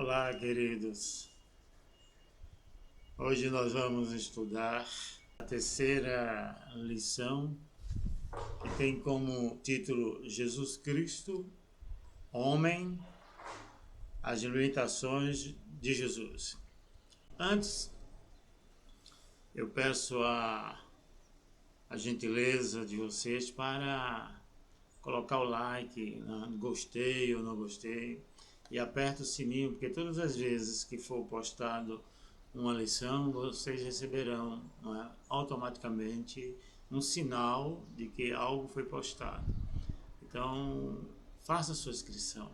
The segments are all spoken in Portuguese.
Olá, queridos. Hoje nós vamos estudar a terceira lição, que tem como título Jesus Cristo, Homem, as limitações de Jesus. Antes, eu peço a gentileza de vocês para colocar o like, gostei ou não gostei, e aperta o sininho, porque todas as vezes que for postado uma lição, vocês receberão, automaticamente um sinal de que algo foi postado. Então, faça a sua inscrição.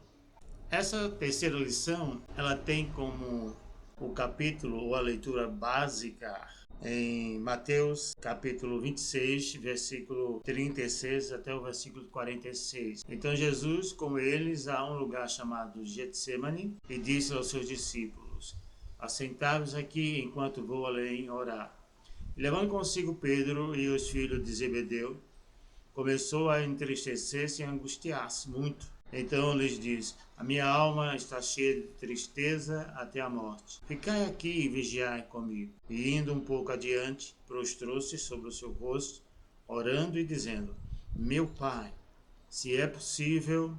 Essa terceira lição, ela tem como o capítulo ou a leitura básica em Mateus capítulo 26, versículo 36 até o versículo 46. Então Jesus, com eles, a um lugar chamado Getsemane, e disse aos seus discípulos: assentai-vos aqui enquanto vou além orar. E levando consigo Pedro e os filhos de Zebedeu, começou a entristecer-se e angustiar-se muito. Então lhes disse: a minha alma está cheia de tristeza até a morte. Ficai aqui e vigiai comigo. E indo um pouco adiante, prostrou-se sobre o seu rosto, orando e dizendo: meu Pai, se é possível,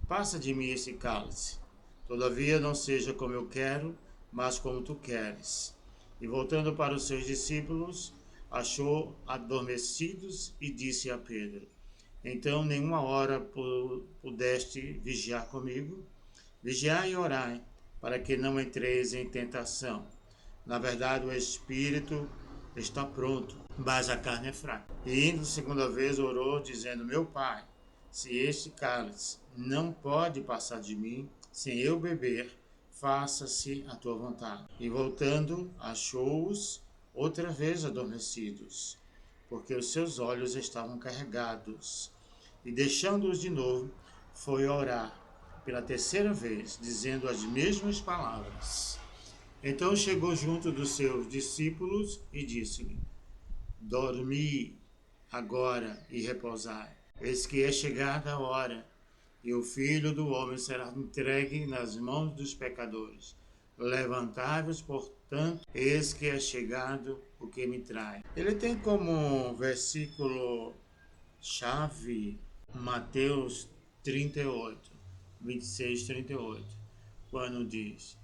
passa de mim esse cálice. Todavia não seja como eu quero, mas como tu queres. E voltando para os seus discípulos, achou adormecidos e disse a Pedro: então nenhuma hora pudeste vigiar comigo? Vigiai e orai, para que não entreis em tentação. Na verdade, o espírito está pronto, mas a carne é fraca. E indo segunda vez orou, dizendo: meu Pai, se este cálice não pode passar de mim, sem eu beber, faça-se a tua vontade. E voltando, achou-os outra vez adormecidos, porque os seus olhos estavam carregados. E deixando-os de novo, foi orar pela terceira vez, dizendo as mesmas palavras. Então chegou junto dos seus discípulos e disse-lhe: dormi agora e repousai. Eis que é chegada a hora, e o Filho do Homem será entregue nas mãos dos pecadores. Levantai-vos, portanto, eis que é chegado o que me trai. Ele tem como versículo chave Mateus 38, 26, 38, quando diz: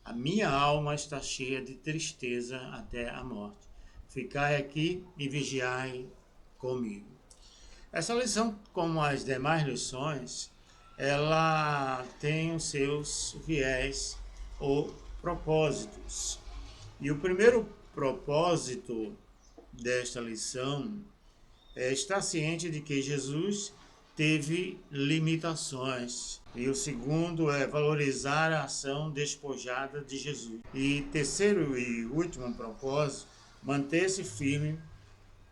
a minha alma está cheia de tristeza até a morte. Ficai aqui e vigiai comigo. Essa lição, como as demais lições, ela tem os seus viés ou propósitos. E o primeiro propósito desta lição é estar ciente de que Jesus teve limitações. E o segundo é valorizar a ação despojada de Jesus. E terceiro e último propósito, manter-se firme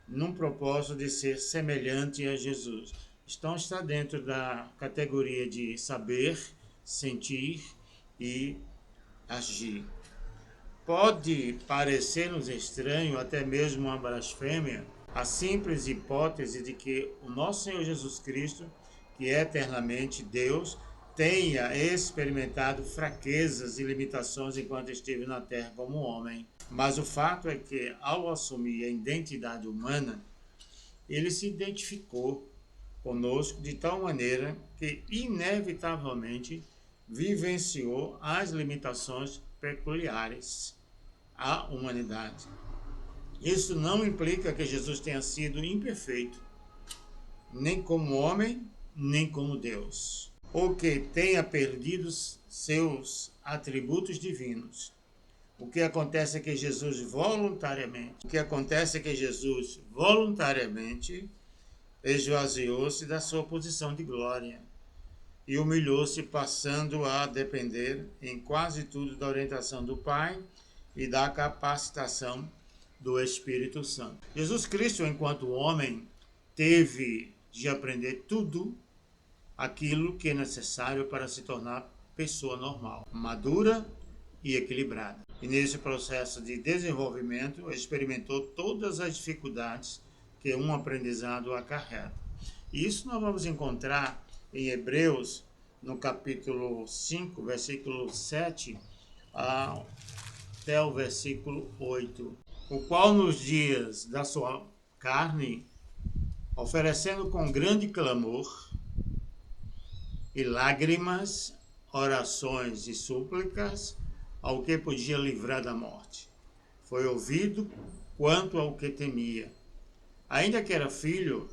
num propósito de ser semelhante a Jesus. Então está dentro da categoria de saber, sentir e agir. Pode parecer-nos estranho, até mesmo uma blasfêmia, a simples hipótese de que o nosso Senhor Jesus Cristo, que é eternamente Deus, tenha experimentado fraquezas e limitações enquanto esteve na terra como homem. Mas o fato é que, ao assumir a identidade humana, ele se identificou conosco de tal maneira que, inevitavelmente, vivenciou as limitações peculiares à humanidade. Isso não implica que Jesus tenha sido imperfeito, nem como homem, nem como Deus, ou que tenha perdido seus atributos divinos. O que acontece é que Jesus voluntariamente esvaziou-se da sua posição de glória e humilhou-se, passando a depender em quase tudo da orientação do Pai e da capacitação do Espírito Santo. Jesus Cristo, enquanto homem, teve de aprender tudo aquilo que é necessário para se tornar pessoa normal, madura e equilibrada. E nesse processo de desenvolvimento, experimentou todas as dificuldades que um aprendizado acarreta. E isso nós vamos encontrar em Hebreus, no capítulo 5, versículo 7, até o versículo 8. O qual nos dias da sua carne, oferecendo com grande clamor e lágrimas, orações e súplicas ao que podia livrar da morte, foi ouvido quanto ao que temia. Ainda que era filho,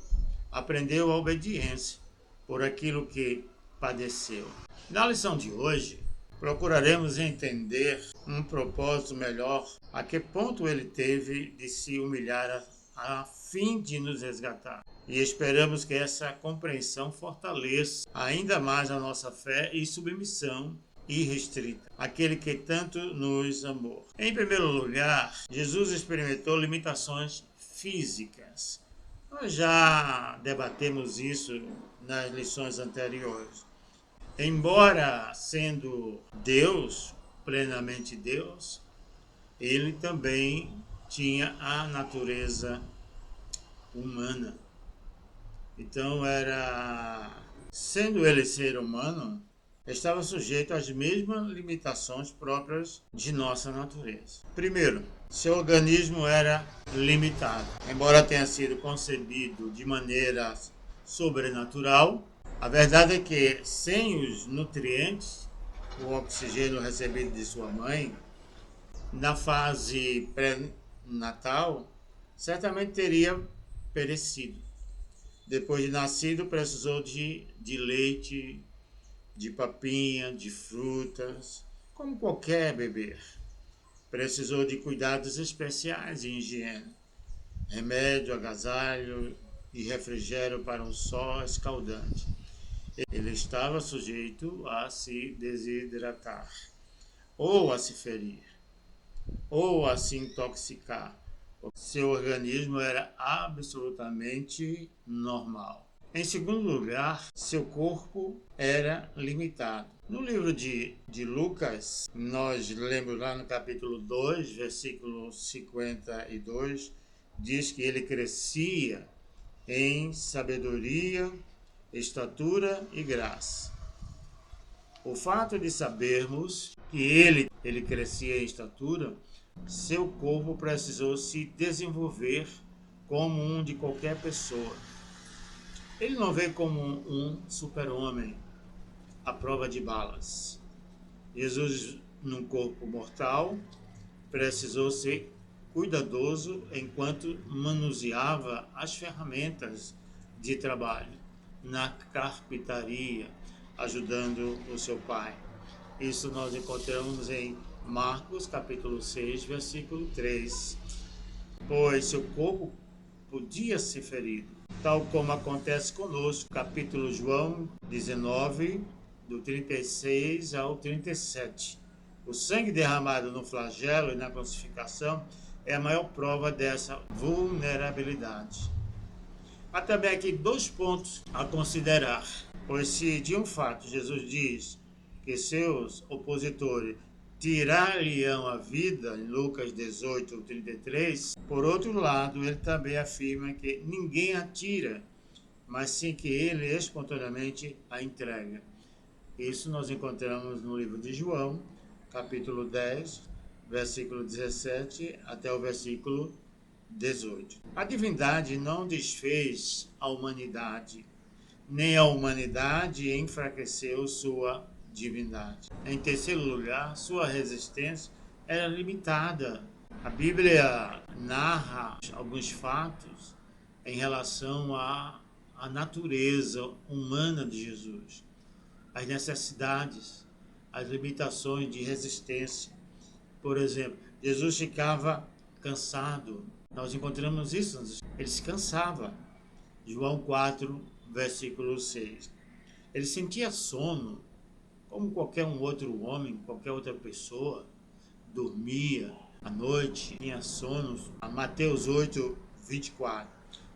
aprendeu a obediência por aquilo que padeceu. Na lição de hoje, procuraremos entender um propósito melhor, a que ponto ele teve de se humilhar a fim de nos resgatar. E esperamos que essa compreensão fortaleça ainda mais a nossa fé e submissão irrestrita, aquele que tanto nos amou. Em primeiro lugar, Jesus experimentou limitações físicas. Nós já debatemos isso nas lições anteriores. Embora sendo Deus, plenamente Deus, ele também tinha a natureza humana. Então sendo ele ser humano, estava sujeito às mesmas limitações próprias de nossa natureza. Primeiro, seu organismo era limitado. Embora tenha sido concebido de maneira sobrenatural, a verdade é que sem os nutrientes, o oxigênio recebido de sua mãe, na fase pré-natal, certamente teria perecido. Depois de nascido, precisou de leite, de papinha, de frutas, como qualquer bebê. Precisou de cuidados especiais e higiene, remédio, agasalho e refrigério para um sol escaldante. Ele estava sujeito a se desidratar, ou a se ferir, ou a se intoxicar. Seu organismo era absolutamente normal. Em segundo lugar, seu corpo era limitado. No livro de Lucas, nós lemos lá no capítulo 2, versículo 52, diz que ele crescia em sabedoria, estatura e graça. O fato de sabermos que ele crescia em estatura, seu corpo precisou se desenvolver como um de qualquer pessoa. Ele não veio como um super-homem à prova de balas. Jesus, num corpo mortal, precisou ser cuidadoso enquanto manuseava as ferramentas de trabalho na carpintaria, ajudando o seu pai. Isso nós encontramos em Marcos, capítulo 6, versículo 3. Pois seu corpo podia ser ferido, tal como acontece conosco. Capítulo João 19, do 36 ao 37. O sangue derramado no flagelo e na crucificação é a maior prova dessa vulnerabilidade. Há também aqui dois pontos a considerar, pois se de um fato Jesus diz que seus opositores tirar-lhe-ão a vida, em Lucas 18, 33, por outro lado, ele também afirma que ninguém a tira, mas sim que ele espontaneamente a entrega. Isso nós encontramos no livro de João, capítulo 10, versículo 17 até o versículo 18. A divindade não desfez a humanidade, nem a humanidade enfraqueceu sua divindade. Em terceiro lugar, sua resistência era limitada. A Bíblia narra alguns fatos em relação à natureza humana de Jesus, as necessidades, as limitações de resistência. Por exemplo, Jesus ficava cansado. Nós encontramos isso, ele se cansava. João 4, versículo 6. Ele sentia sono, como qualquer um outro homem, qualquer outra pessoa, dormia à noite, tinha sono. Mateus 8, 24.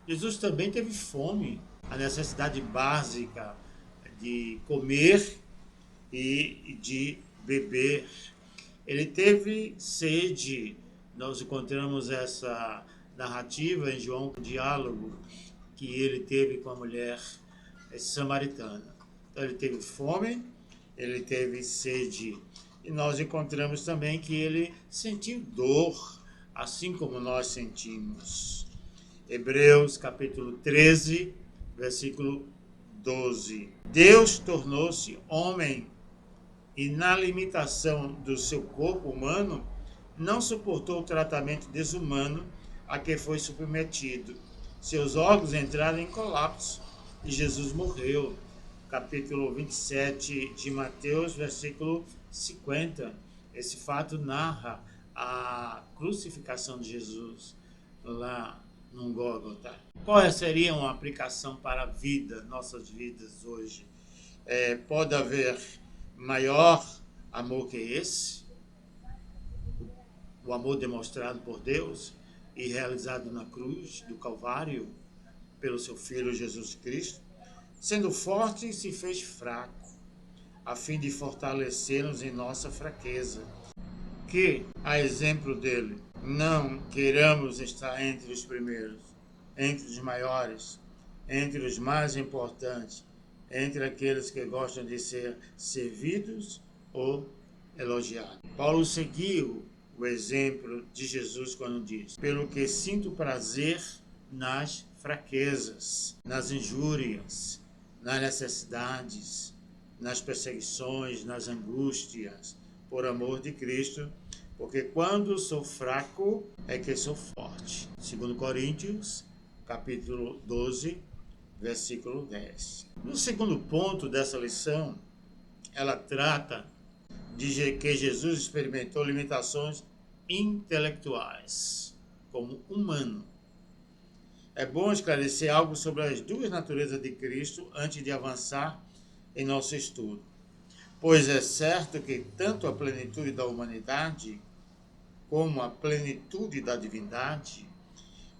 Jesus também teve fome, a necessidade básica de comer e de beber. Ele teve sede. Nós encontramos essa narrativa em João, um diálogo que ele teve com a mulher samaritana. Então ele teve fome, ele teve sede. E nós encontramos também que ele sentiu dor, assim como nós sentimos. Hebreus capítulo 13, versículo 12. Deus tornou-se homem e na limitação do seu corpo humano não suportou o tratamento desumano a que foi submetido. Seus órgãos entraram em colapso e Jesus morreu. Capítulo 27 de Mateus, versículo 50. Esse fato narra a crucificação de Jesus lá no Gólgota. Qual seria uma aplicação para a vida, nossas vidas hoje? Pode haver maior amor que esse? O amor demonstrado por Deus e realizado na cruz do Calvário pelo seu Filho Jesus Cristo? Sendo forte, se fez fraco, a fim de fortalecer-nos em nossa fraqueza. Que, a exemplo dele, não queiramos estar entre os primeiros, entre os maiores, entre os mais importantes, entre aqueles que gostam de ser servidos ou elogiados. Paulo seguiu o exemplo de Jesus quando diz: pelo que sinto prazer nas fraquezas, nas injúrias, nas necessidades, nas perseguições, nas angústias, por amor de Cristo, porque quando sou fraco é que sou forte. 2 Coríntios, capítulo 12, versículo 10. No segundo ponto dessa lição, ela trata de que Jesus experimentou limitações intelectuais, como humano. É bom esclarecer algo sobre as duas naturezas de Cristo antes de avançar em nosso estudo. Pois é certo que tanto a plenitude da humanidade como a plenitude da divindade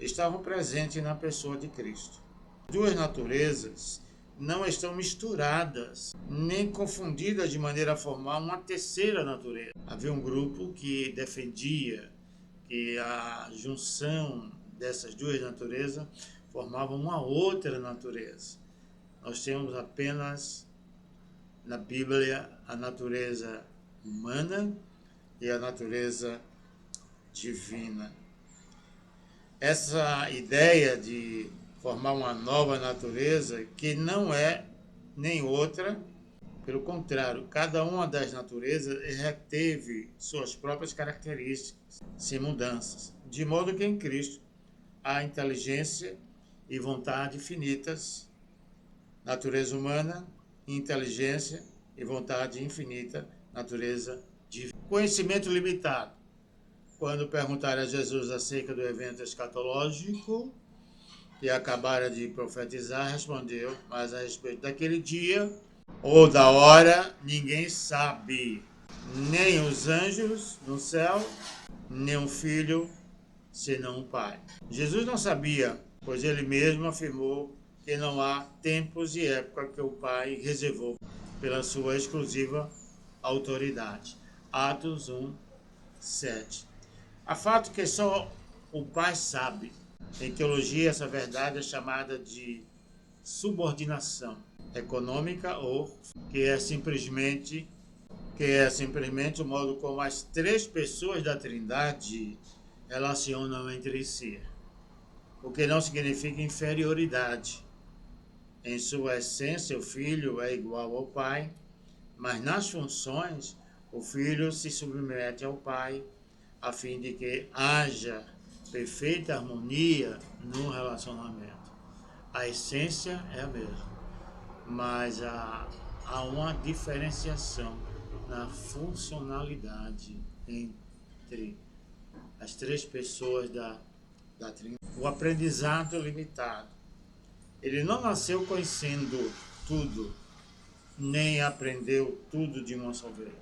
estavam presentes na pessoa de Cristo. As duas naturezas não estão misturadas, nem confundidas de maneira a formar uma terceira natureza. Havia um grupo que defendia que a junção dessas duas naturezas formava uma outra natureza. Nós temos apenas na Bíblia a natureza humana e a natureza divina. Essa ideia de formar uma nova natureza que não é nem outra, pelo contrário, cada uma das naturezas reteve suas próprias características, sem mudanças, de modo que em Cristo há inteligência e vontade finitas, natureza humana, inteligência e vontade infinita, natureza divina. Conhecimento limitado. Quando perguntaram a Jesus acerca do evento escatológico que acabara de profetizar, respondeu: mas a respeito daquele dia ou da hora, ninguém sabe, nem os anjos no céu, nem o Filho, senão o Pai. Jesus não sabia, pois ele mesmo afirmou que não há tempos e época que o Pai reservou pela sua exclusiva autoridade. Atos 1, 7. Há fato que só o Pai sabe. Em teologia, essa verdade é chamada de subordinação econômica, ou que é simplesmente o modo como as três pessoas da Trindade relacionam entre si, o que não significa inferioridade. Em sua essência, o Filho é igual ao Pai, mas nas funções, o Filho se submete ao Pai, a fim de que haja perfeita harmonia no relacionamento. A essência é a mesma, mas há uma diferenciação na funcionalidade entre as três pessoas da Trindade. O aprendizado limitado. Ele não nasceu conhecendo tudo, nem aprendeu tudo de uma só vez.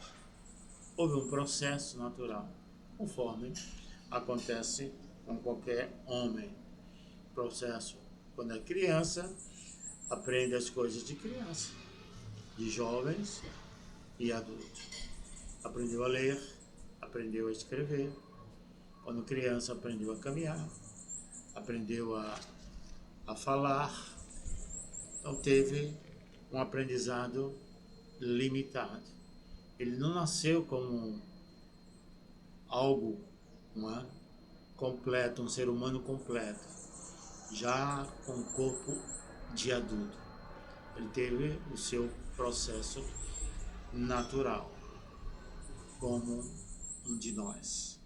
Houve um processo natural, conforme acontece com qualquer homem. Processo, quando é criança, aprende as coisas de criança, de jovens e adultos. Aprendeu a ler, aprendeu a escrever. Quando criança, aprendeu a caminhar, aprendeu a falar. Então teve um aprendizado limitado. Ele não nasceu como algo, não é, completo, um ser humano completo, já com o corpo de adulto. Ele teve o seu processo natural, como um de nós.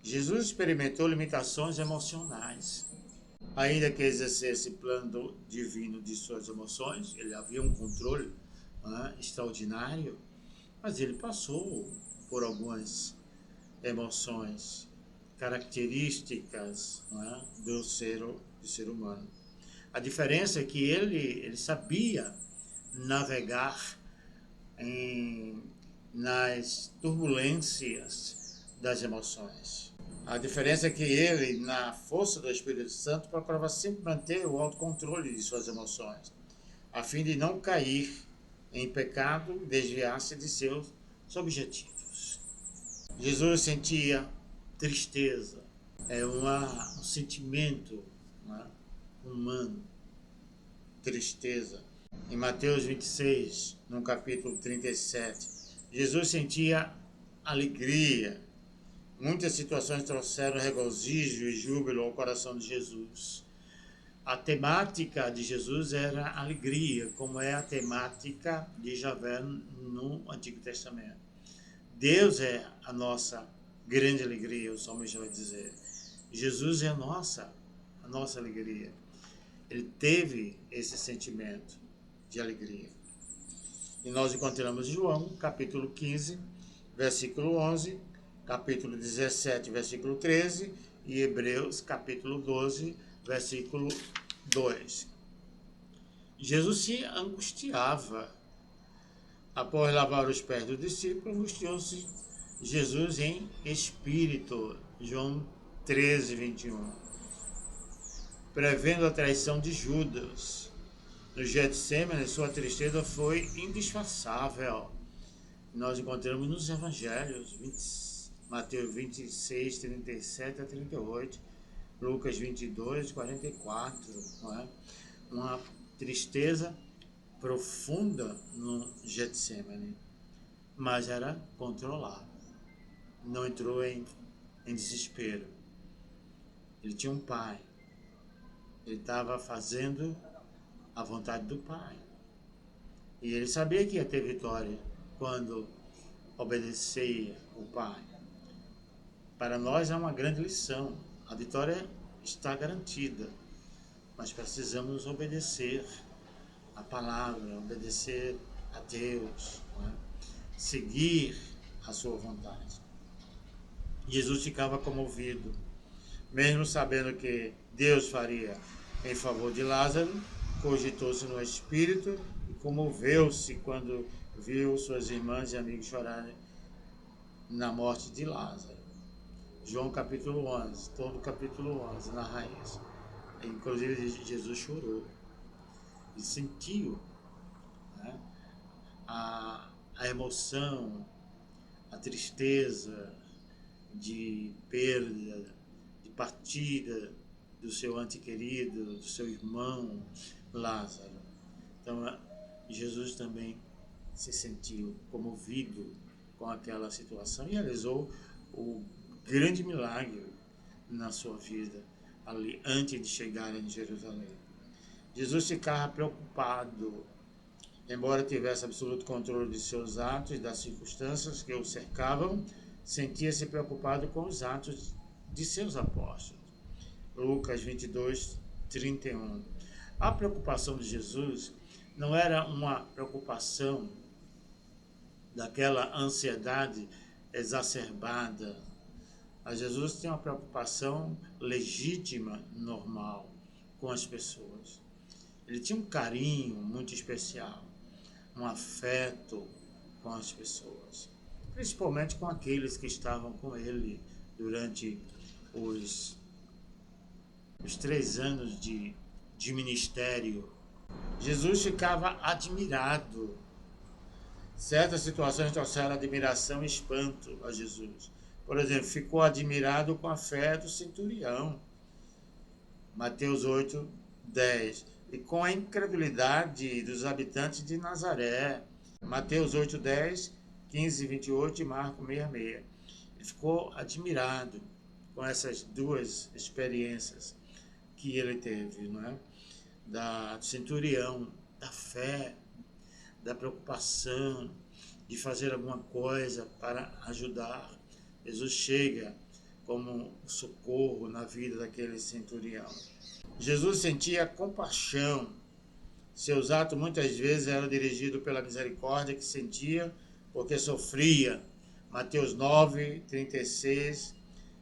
Jesus experimentou limitações emocionais. Ainda que exercesse plano divino de suas emoções, ele havia um controle, né, extraordinário, mas ele passou por algumas emoções características, né, do ser humano. A diferença é que ele sabia navegar nas turbulências das emoções. A diferença é que ele, na força do Espírito Santo, procurava sempre manter o autocontrole de suas emoções, a fim de não cair em pecado e desviar-se de seus objetivos. Jesus sentia tristeza, é um sentimento, né, humano, tristeza. Em Mateus 26, no capítulo 37, Jesus sentia alegria. Muitas situações trouxeram regozijo e júbilo ao coração de Jesus. A temática de Jesus era alegria, como é a temática de Javé no Antigo Testamento. Deus é a nossa grande alegria, o salmista vai dizer. Jesus é a nossa alegria. Ele teve esse sentimento de alegria. E nós encontramos João, capítulo 15, versículo 11, capítulo 17, versículo 13 e Hebreus, capítulo 12, versículo 2. Jesus se angustiava. Após lavar os pés do discípulo, angustiou-se Jesus em espírito. João 13, 21. Prevendo a traição de Judas. No Getsêmani, sua tristeza foi indisfarçável. Nós encontramos nos evangelhos, Mateus 26, 37 a 38, Lucas 22, 44, não é? Uma tristeza profunda no Getsêmani, mas era controlado, não entrou em desespero. Ele tinha um pai, ele estava fazendo a vontade do pai, e ele sabia que ia ter vitória quando obedecia o pai. Para nós é uma grande lição, a vitória está garantida, mas precisamos obedecer a palavra, obedecer a Deus, né? Seguir a sua vontade. Jesus ficava comovido, mesmo sabendo que Deus faria em favor de Lázaro, cogitou-se no espírito e comoveu-se quando viu suas irmãs e amigos chorarem na morte de Lázaro. João capítulo 11, todo capítulo 11 narra isso. Inclusive Jesus chorou e sentiu, né, a emoção, a tristeza de perda, de partida do seu ente querido, do seu irmão Lázaro. Então Jesus também se sentiu comovido com aquela situação e realizou o grande milagre na sua vida ali antes de chegar em Jerusalém. Jesus ficava preocupado, embora tivesse absoluto controle de seus atos e das circunstâncias que o cercavam, sentia-se preocupado com os atos de seus apóstolos. Lucas 22, 31. A preocupação de Jesus não era uma preocupação daquela ansiedade exacerbada. A Jesus tinha uma preocupação legítima, normal, com as pessoas. Ele tinha um carinho muito especial, um afeto com as pessoas, principalmente com aqueles que estavam com ele durante os 3 anos de ministério. Jesus ficava admirado. Certas situações trouxeram admiração e espanto a Jesus. Por exemplo, ficou admirado com a fé do centurião, Mateus 8, 10, e com a incredulidade dos habitantes de Nazaré, Mateus 8, 10 15, 28 e Marcos 66. Ele ficou admirado com essas duas experiências que ele teve, não é? Do centurião, da fé, da preocupação, de fazer alguma coisa para ajudar. Jesus chega como socorro na vida daquele centurião. Jesus sentia compaixão. Seus atos muitas vezes eram dirigidos pela misericórdia que sentia porque sofria. Mateus 9, 36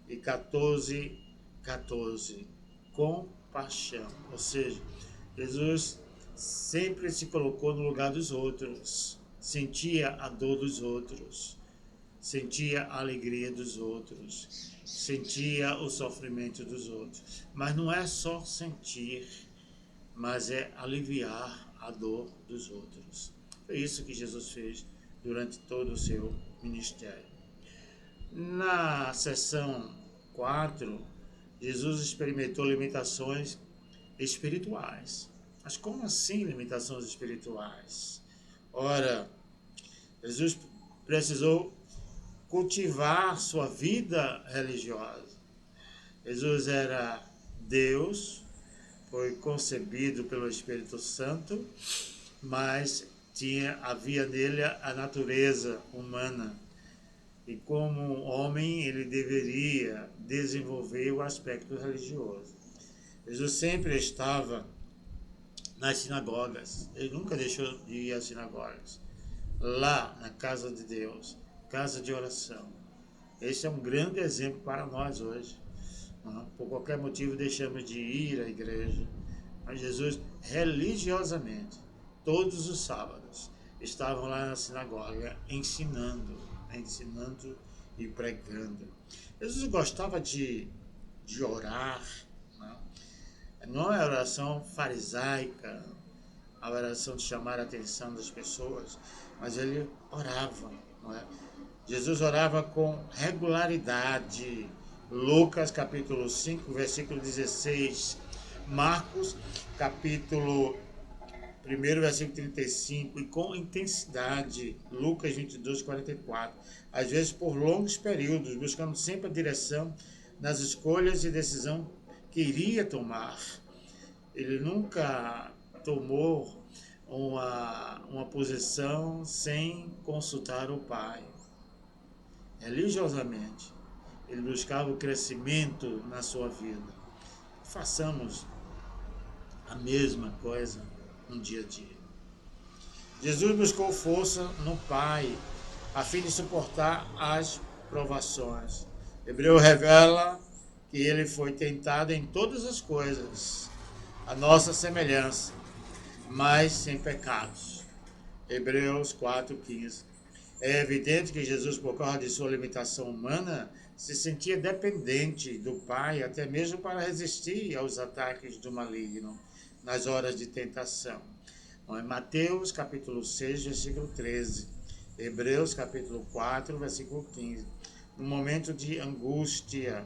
e 14, 14. Compaixão. Ou seja, Jesus sempre se colocou no lugar dos outros. Sentia a dor dos outros. Sentia a alegria dos outros. Sentia o sofrimento dos outros. Mas não é só sentir, mas é aliviar a dor dos outros. Foi isso que Jesus fez durante todo o seu ministério. Na seção 4, Jesus experimentou limitações espirituais. Mas como assim limitações espirituais? Ora, Jesus precisou cultivar sua vida religiosa. Jesus era Deus, foi concebido pelo Espírito Santo, mas havia nele a natureza humana. E como homem, ele deveria desenvolver o aspecto religioso. Jesus sempre estava nas sinagogas. Ele nunca deixou de ir às sinagogas. Lá, na casa de Deus, casa de oração. Esse é um grande exemplo para nós hoje. Por qualquer motivo deixamos de ir à igreja. Mas Jesus, religiosamente, todos os sábados, estavam lá na sinagoga ensinando e pregando. Jesus gostava de orar. Não é oração farisaica, a oração de chamar a atenção das pessoas, mas ele orava. Não é? Jesus orava com regularidade. Lucas capítulo 5, versículo 16. Marcos capítulo 1, versículo 35. E com intensidade. Lucas 22, 44. Às vezes por longos períodos, buscando sempre a direção nas escolhas e decisão que iria tomar. Ele nunca tomou uma posição sem consultar o Pai. Religiosamente, ele buscava o crescimento na sua vida. Façamos a mesma coisa no dia a dia. Jesus buscou força no Pai, a fim de suportar as provações. Hebreu revela que ele foi tentado em todas as coisas, a nossa semelhança, mas sem pecados. Hebreus 4:15. É evidente que Jesus, por causa de sua limitação humana, se sentia dependente do Pai, até mesmo para resistir aos ataques do maligno nas horas de tentação. Mateus capítulo 6, versículo 13. Hebreus capítulo 4, versículo 15. No momento de angústia.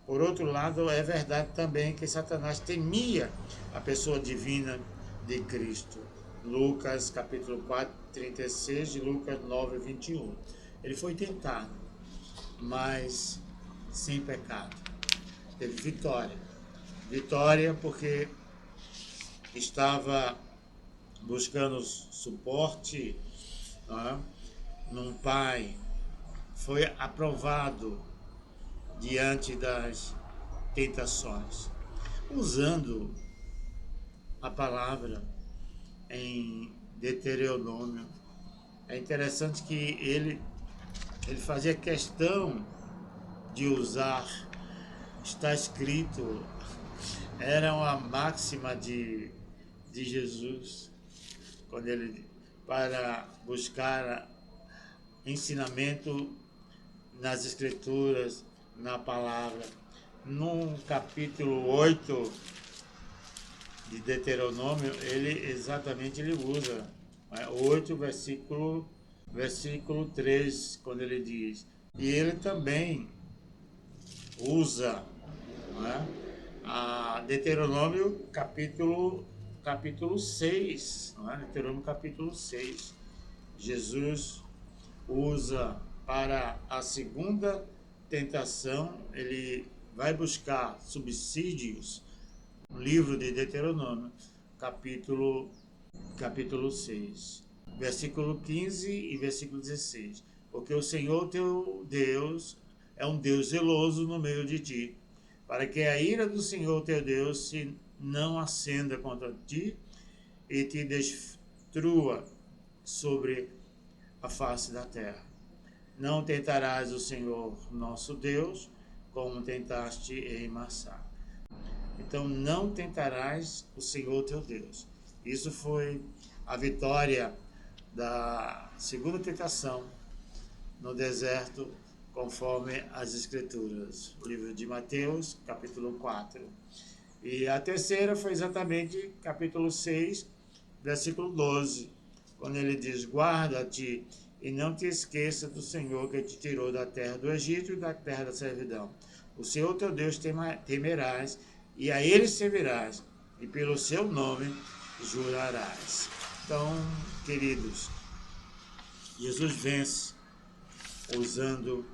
Por outro lado, é verdade também que Satanás temia a pessoa divina de Cristo. Lucas capítulo 4, 36 e Lucas 9, 21. Ele foi tentado, mas sem pecado. Teve vitória. Vitória porque estava buscando suporte num Pai. Foi aprovado diante das tentações, usando a palavra em Deuteronômio. É interessante que ele fazia questão de usar, está escrito, era uma máxima de Jesus, quando ele, para buscar ensinamento nas Escrituras, na palavra. No capítulo 8 de Deuteronômio, ele usa 8, versículo 3, quando ele diz. E ele também usa a Deuteronômio capítulo 6, Deuteronômio capítulo 6. Jesus usa para a segunda tentação, ele vai buscar subsídios no livro de Deuteronômio, capítulo 6, versículo 15 e versículo 16. Porque o Senhor teu Deus é um Deus zeloso no meio de ti, para que a ira do Senhor teu Deus se não acenda contra ti e te destrua sobre a face da terra. Não tentarás o Senhor nosso Deus, como tentaste em Massá. Então não tentarás o Senhor teu Deus. Isso foi a vitória da segunda tentação no deserto, conforme as Escrituras. O livro de Mateus, capítulo 4. E a terceira foi exatamente capítulo 6, versículo 12, quando ele diz: guarda-te e não te esqueça do Senhor que te tirou da terra do Egito e da terra da servidão. O Senhor teu Deus temerás, e a ele servirás, e pelo seu nome jurarás. Então, queridos, Jesus vence usando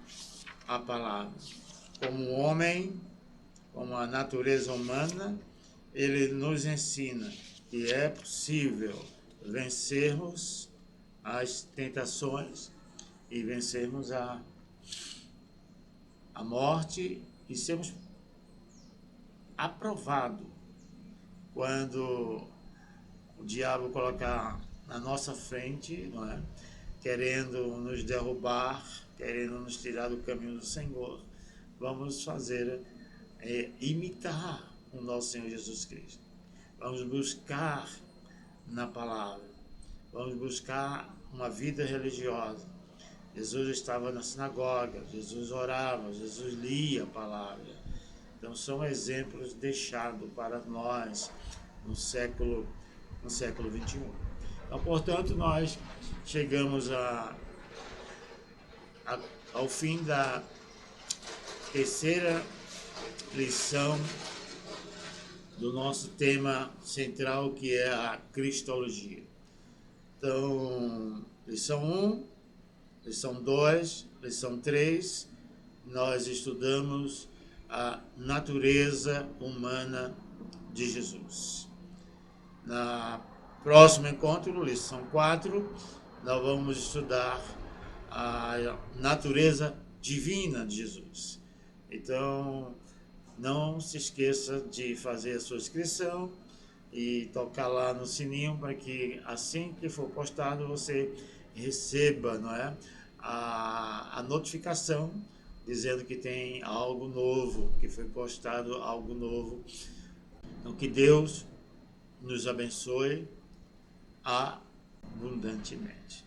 a palavra. Como homem, como a natureza humana, ele nos ensina que é possível vencermos as tentações e vencermos a morte e sermos aprovados quando o diabo colocar na nossa frente, não é? Querendo nos derrubar, querendo nos tirar do caminho do Senhor. Vamos fazer imitar o nosso Senhor Jesus Cristo. Vamos buscar na palavra. Vamos buscar uma vida religiosa. Jesus estava na sinagoga, Jesus orava, Jesus lia a palavra. Então são exemplos deixados para nós no século 21. Então, portanto, nós chegamos ao fim da terceira lição do nosso tema central, que é a Cristologia. Então, lição 1, lição 2, lição 3, nós estudamos a natureza humana de Jesus. Na próximo encontro, lição 4, nós vamos estudar a natureza divina de Jesus. Então, não se esqueça de fazer a sua inscrição e tocar lá no sininho para que assim que for postado você receba, não é, a notificação dizendo que tem algo novo, que foi postado algo novo. Então, que Deus nos abençoe abundantemente.